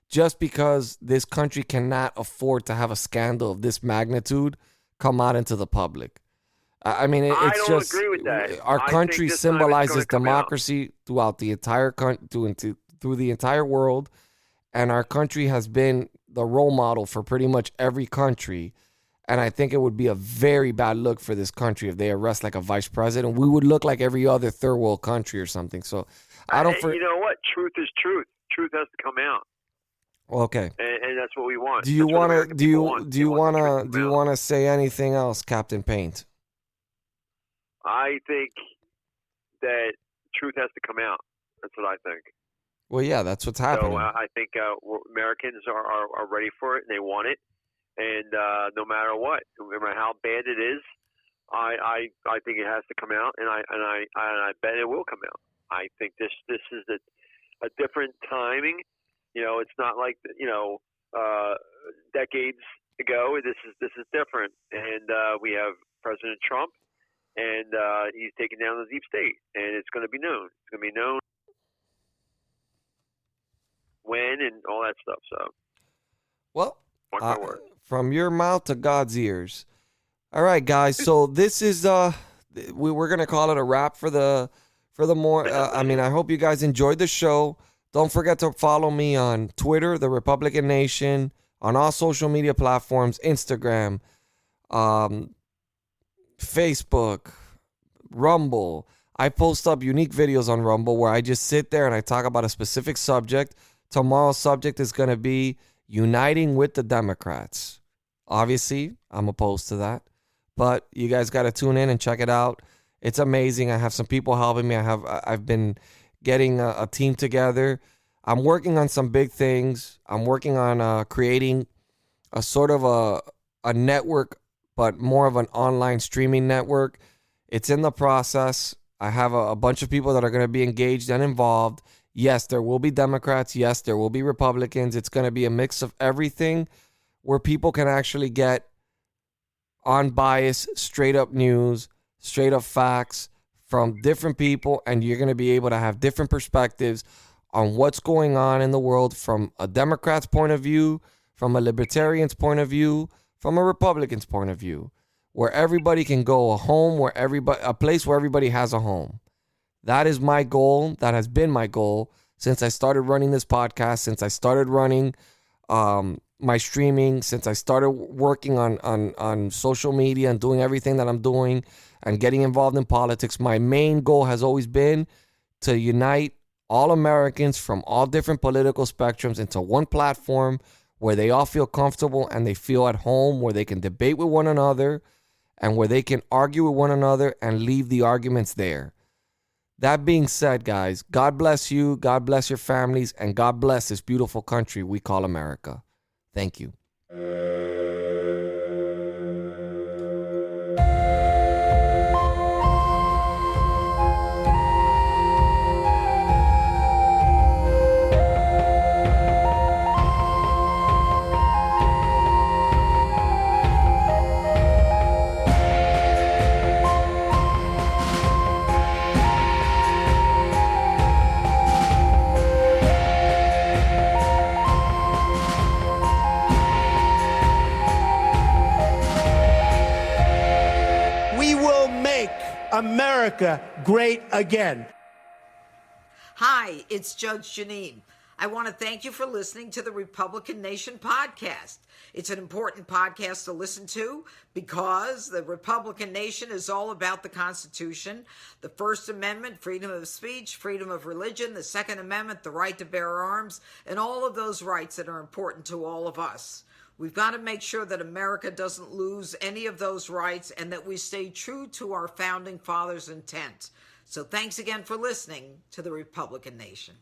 just because this country cannot afford to have a scandal of this magnitude come out into the public. I mean, I it's don't just agree with that. our I think country this time it's symbolizes gonna come out. democracy throughout the entire through the entire world, and our country has been the role model for pretty much every country. And I think it would be a very bad look for this country if they arrest like a vice president. We would look like every other third world country or something. So I don't. You know what? Truth is truth. Truth has to come out, Okay. and that's what we want. Do you That's what want to? American Do people you want. do you They want the truth want to to? come Do you out. want to say anything else, Captain Paint? I think that truth has to come out. That's what I think. Well, yeah, that's what's happening. So I think Americans are ready for it and they want it. And no matter what, no matter how bad it is, I think it has to come out, and I bet it will come out. I think this is a different timing. You know, it's not like decades ago. This is different, and we have President Trump, and he's taking down the deep state, and it's going to be known. It's going to be known when and all that stuff. So, Well, mark my words. from your mouth to God's ears. All right, guys. So this is we're gonna call it a wrap for the more. I mean, I hope you guys enjoyed the show. Don't forget to follow me on Twitter, The Republican Nation, on all social media platforms, Instagram, Facebook, Rumble. I post up unique videos on Rumble where I just sit there and I talk about a specific subject. Tomorrow's subject is going to be uniting with the Democrats. Obviously, I'm opposed to that, but you guys got to tune in and check it out. It's amazing. I have some people helping me. I've been getting a team together. I'm working on some big things. I'm working on creating a sort of a network, but more of an online streaming network. It's in the process. I have a bunch of people that are going to be engaged and involved. Yes, there will be Democrats. Yes, there will be Republicans. It's going to be a mix of everything where people can actually get unbiased, straight up news, straight up facts from different people. And you're going to be able to have different perspectives on what's going on in the world from a Democrat's point of view, from a Libertarian's point of view, from a Republican's point of view, where everybody can go a place where everybody has a home. That is my goal. That has been my goal since I started running this podcast, since I started running my streaming, since I started working on social media and doing everything that I'm doing and getting involved in politics, my main goal has always been to unite all Americans from all different political spectrums into one platform where they all feel comfortable and they feel at home, where they can debate with one another and where they can argue with one another and leave the arguments there. That being said, guys, God bless you, God bless your families, and God bless this beautiful country we call America. Thank you. America great again. Hi, it's Judge Janine. I want to thank you for listening to the Republican Nation podcast. It's an important podcast to listen to because the Republican Nation is all about the Constitution, the First Amendment, freedom of speech, freedom of religion, the Second Amendment, the right to bear arms, and all of those rights that are important to all of us. We've got to make sure that America doesn't lose any of those rights and that we stay true to our founding fathers' intent. So thanks again for listening to the Republican Nation.